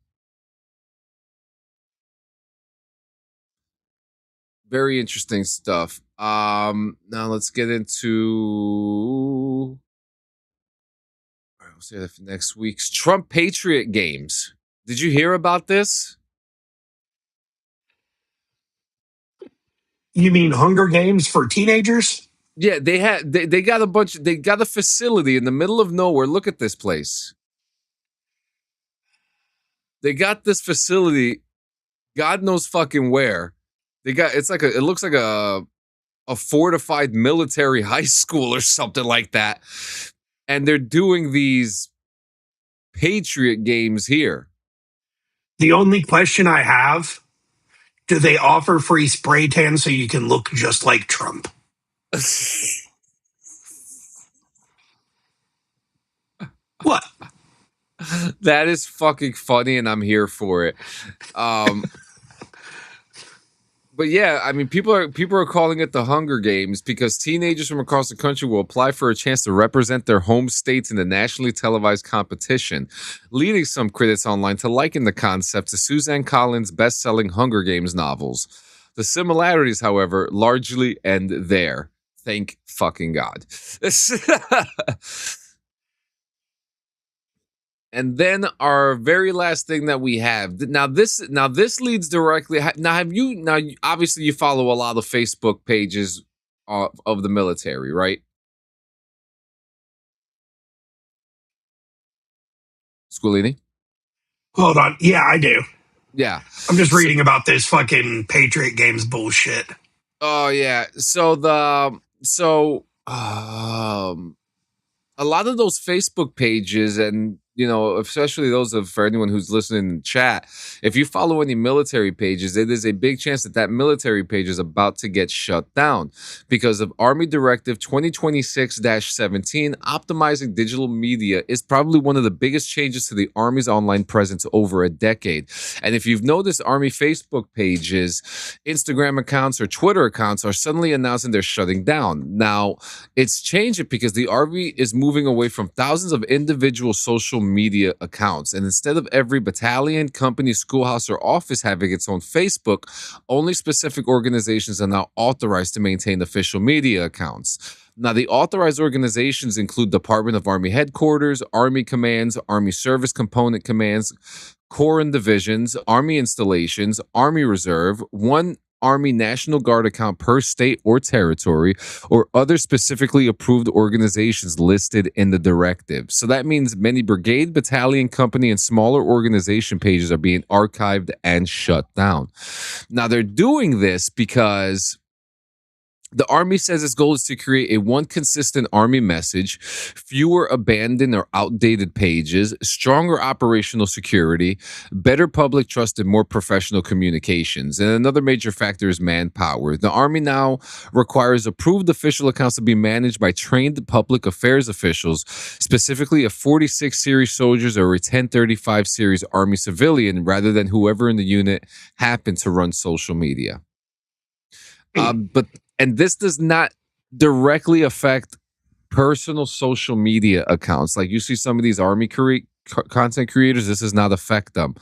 Very interesting stuff. Now let's get into, all right, we'll say that for next week's Trump Patriot Games. Did you hear about this? You mean Hunger Games for teenagers? Yeah, they got they got a facility in the middle of nowhere. Look at this place. They got this facility, God knows fucking where. It looks like a fortified military high school or something like that. And they're doing these Patriot games here. The only question I have, do they offer free spray tan so you can look just like Trump? What? That is fucking funny, and I'm here for it. But yeah, I mean, people are calling it the Hunger Games because teenagers from across the country will apply for a chance to represent their home states in the nationally televised competition, leading some critics online to liken the concept to Suzanne Collins' best-selling Hunger Games novels. The similarities, however, largely end there. Thank fucking God. And then our very last thing that we have now this leads directly. Now obviously you follow a lot of Facebook pages of the military, right? Squillini? Hold on. Yeah, I do. Yeah. I'm just reading about this fucking Patriot Games bullshit. Oh yeah. So a lot of those Facebook pages and especially for anyone who's listening in the chat, if you follow any military pages, it is a big chance that military page is about to get shut down because of Army Directive 2026-17. Optimizing digital media is probably one of the biggest changes to the Army's online presence over a decade. And if you've noticed, Army Facebook pages, Instagram accounts, or Twitter accounts are suddenly announcing they're shutting down. Now, it's changing because the Army is moving away from thousands of individual social media accounts. And instead of every battalion, company, schoolhouse, or office having its own Facebook, only specific organizations are now authorized to maintain official media accounts. Now, the authorized organizations include Department of Army Headquarters, Army Commands, Army Service Component Commands, Corps and Divisions, Army Installations, Army Reserve, one Army National Guard account per state or territory, or other specifically approved organizations listed in the directive. So that means many brigade, battalion, company, and smaller organization pages are being archived and shut down. Now, they're doing this because the Army says its goal is to create a one consistent Army message, fewer abandoned or outdated pages, stronger operational security, better public trust, and more professional communications. And another major factor is manpower. The Army now requires approved official accounts to be managed by trained public affairs officials, specifically a 46 series soldiers or a 1035 series Army civilian, rather than whoever in the unit happened to run social media. And this does not directly affect personal social media accounts. Like you see some of these Army content creators, this does not affect them.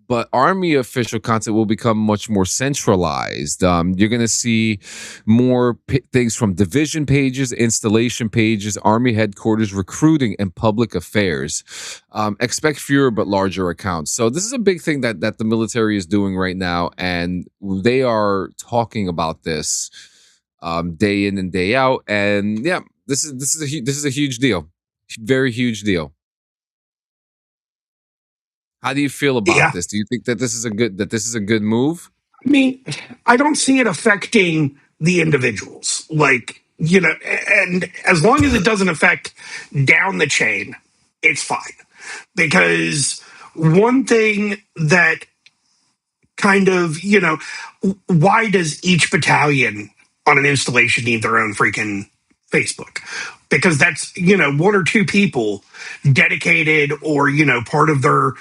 But Army official content will become much more centralized. You're going to see more things from division pages, installation pages, Army headquarters, recruiting, and public affairs. Expect fewer but larger accounts. So this is a big thing that the military is doing right now, and they are talking about this day in and day out. And yeah, this is a huge deal, very huge deal. How do you feel about this? Do you think that this is a good move? I mean, I don't see it affecting the individuals. And as long as it doesn't affect down the chain, it's fine. Because one thing that kind of, why does each battalion on an installation need their own freaking Facebook? Because that's, one or two people dedicated or, part of their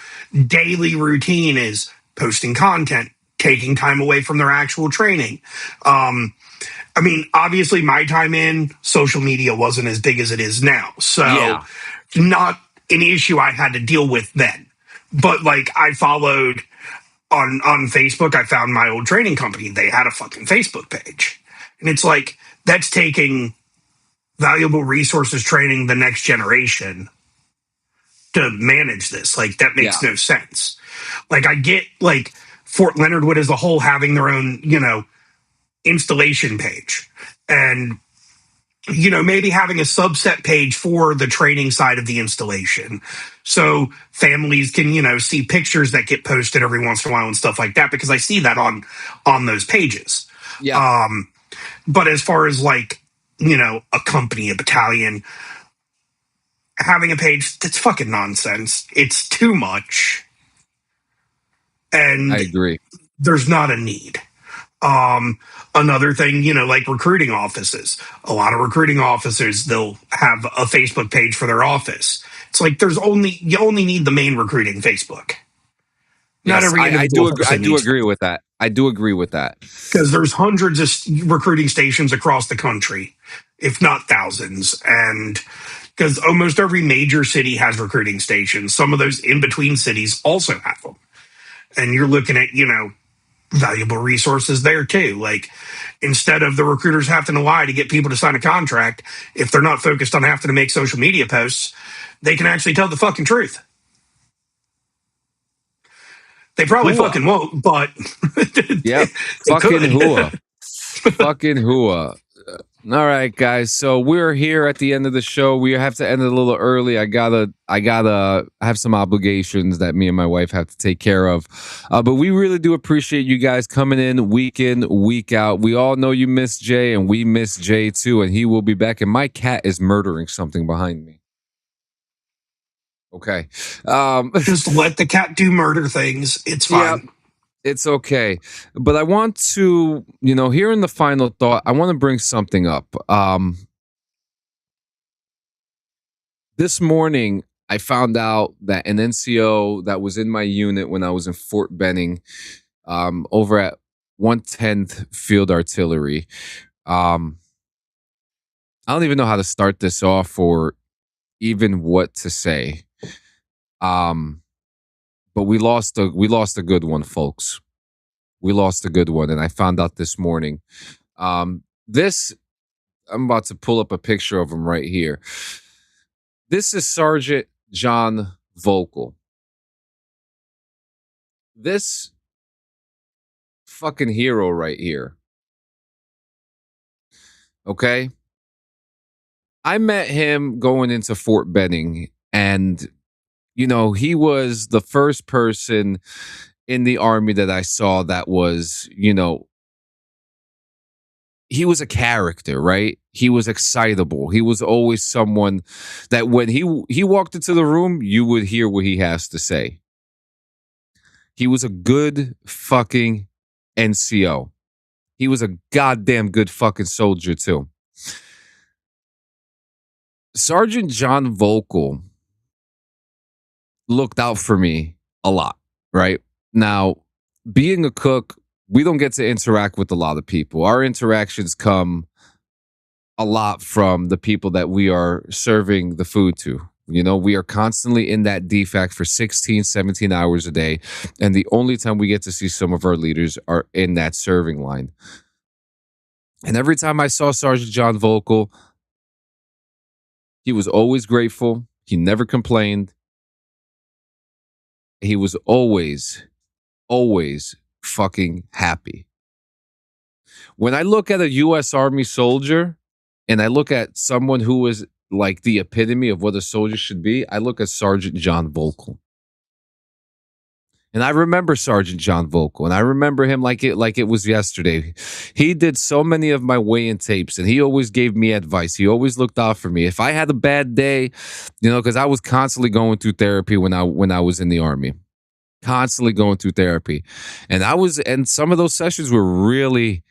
daily routine is posting content, taking time away from their actual training. I mean, obviously my time in social media wasn't as big as it is now. So not an issue I had to deal with then. But I followed on Facebook, I found my old training company. They had a fucking Facebook page. And it's that's taking valuable resources training the next generation to manage this. That makes no sense. I get Fort Leonard Wood as a whole having their own, installation page. And, maybe having a subset page for the training side of the installation. So families can, see pictures that get posted every once in a while and stuff like that, because I see that on those pages. Yeah. But as far as a company, a battalion, having a page, that's fucking nonsense. It's too much. And I agree. There's not a need. Another thing, recruiting offices. A lot of recruiting officers, they'll have a Facebook page for their office. It's you only need the main recruiting Facebook. Not every individual. I do agree with that. I do agree with that. Because there's hundreds of recruiting stations across the country, if not thousands. And because almost every major city has recruiting stations. Some of those in-between cities also have them. And you're looking at, valuable resources there too. Instead of the recruiters having to lie to get people to sign a contract, if they're not focused on having to make social media posts, they can actually tell the fucking truth. They probably fucking won't, but yeah, fucking hua. Fucking hua. All right, guys. So we're here at the end of the show. We have to end it a little early. I gotta have some obligations that me and my wife have to take care of. But we really do appreciate you guys coming in, week out. We all know you miss Jay, and we miss Jay too. And he will be back. And my cat is murdering something behind me. Okay. Just let the cat do murder things. It's fine. Yeah, it's okay. But I want to, here in the final thought, I want to bring something up. This morning, I found out that an NCO that was in my unit when I was in Fort Benning, over at 110th Field Artillery. I don't even know how to start this off or even what to say. But we lost a good one, folks. We lost a good one, and I found out this morning. I'm about to pull up a picture of him right here. This is Sergeant John Vocal. This fucking hero right here. Okay? I met him going into Fort Benning, and he was the first person in the Army that I saw that was, he was a character, right? He was excitable. He was always someone that when he walked into the room, you would hear what he has to say. He was a good fucking NCO. He was a goddamn good fucking soldier too. Sergeant John Vocal looked out for me a lot, right? Now, being a cook, we don't get to interact with a lot of people. Our interactions come a lot from the people that we are serving the food to. We are constantly in that DFAC for 16, 17 hours a day. And the only time we get to see some of our leaders are in that serving line. And every time I saw Sergeant John Vocal, he was always grateful. He never complained. He was always fucking happy. When I look at a U.S. Army soldier and I look at someone who was like the epitome of what a soldier should be, I look at Sergeant John Vocal. And I remember Sergeant John Vocal, and I remember him like it was yesterday. He did so many of my weigh-in tapes, and he always gave me advice. He always looked out for me. If I had a bad day, because I was constantly going through therapy when I was in the Army. Constantly going through therapy. And some of those sessions were really,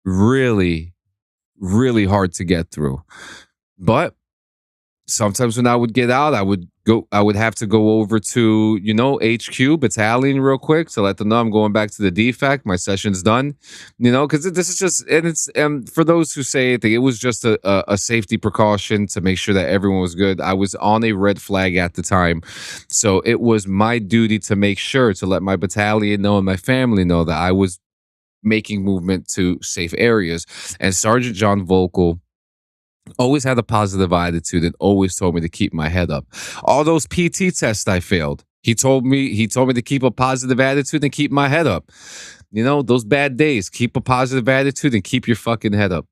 really, really hard to get through. But sometimes when I would get out, I would have to go over to, HQ battalion real quick to let them know I'm going back to the DFAC. My session's done, because this is just, and for those who say it was just a safety precaution to make sure that everyone was good. I was on a red flag at the time. So it was my duty to make sure to let my battalion know and my family know that I was making movement to safe areas. And Sergeant John Vocal always had a positive attitude and always told me to keep my head up. All those PT tests I failed, he told me to keep a positive attitude and keep my head up. Those bad days, keep a positive attitude and keep your fucking head up.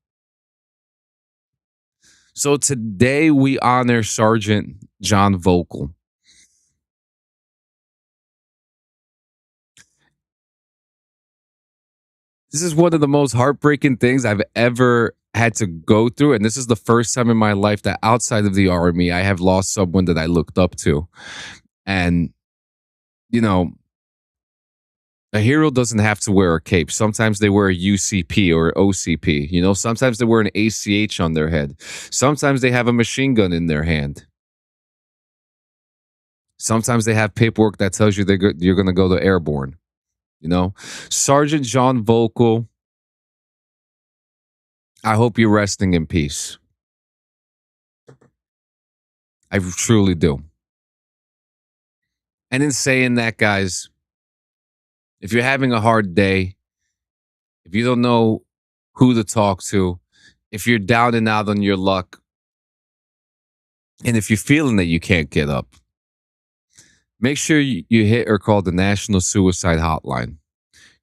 So today we honor Sergeant John Vocal. This is one of the most heartbreaking things I've ever had to go through. And this is the first time in my life that outside of the Army, I have lost someone that I looked up to. And, a hero doesn't have to wear a cape. Sometimes they wear a UCP or OCP. Sometimes they wear an ACH on their head. Sometimes they have a machine gun in their hand. Sometimes they have paperwork that tells you you're going to go to airborne. Sergeant John Vocal, I hope you're resting in peace. I truly do. And in saying that, guys, if you're having a hard day, if you don't know who to talk to, if you're down and out on your luck, and if you're feeling that you can't get up, make sure you hit or call the National Suicide Hotline.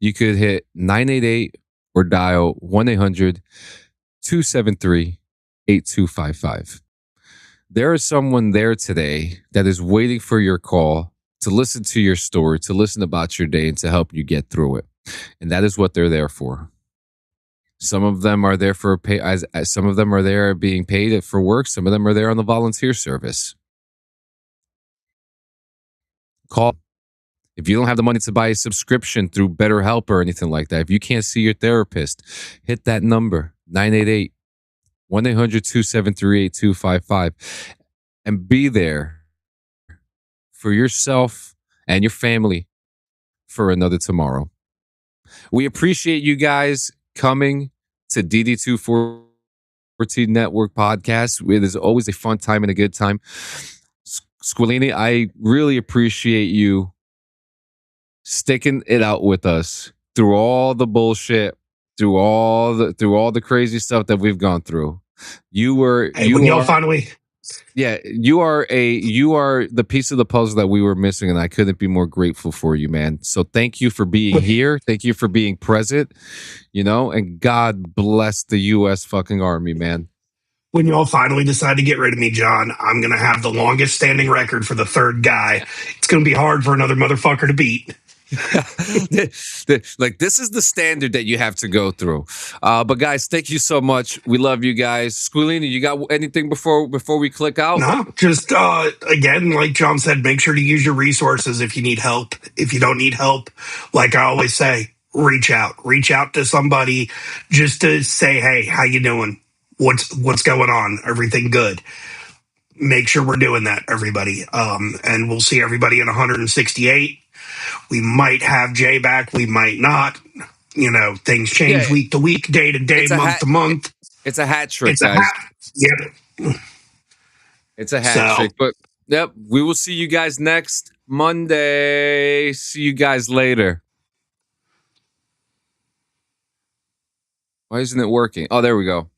You could hit 988 or dial 1-800-273-8255. There is someone there today that is waiting for your call to listen to your story, to listen about your day, and to help you get through it. And that is what they're there for. Some of them are there for pay, as some of them are there being paid for work. Some of them are there on the volunteer service. Call. If you don't have the money to buy a subscription through BetterHelp or anything like that, if you can't see your therapist, hit that number, 988-1-800-273-8255, and be there for yourself and your family for another tomorrow. We appreciate you guys coming to DD214 Network Podcast. It is always a fun time and a good time. Squillini, I really appreciate you sticking it out with us through all the bullshit, through all the crazy stuff that we've gone through. You are the piece of the puzzle that we were missing, and I couldn't be more grateful for you, man. So thank you for being here. Thank you for being present, and God bless the U.S. fucking Army, man. When y'all finally decide to get rid of me, John, I'm going to have the longest standing record for the third guy. It's going to be hard for another motherfucker to beat. Like, this is the standard that you have to go through. But guys, thank you so much. We love you guys. Squillini, you got anything before we click out? No, just again, like John said, make sure to use your resources if you need help. If you don't need help, like I always say, reach out to somebody just to say, hey, how you doing? What's going on? Everything good? Make sure we're doing that, everybody. And we'll see everybody in 168. We might have Jay back. We might not. Things change week to week, day to day, month to month. It's a hat trick, guys. Yep. It's a hat trick. But, yep, we will see you guys next Monday. See you guys later. Why isn't it working? Oh, there we go.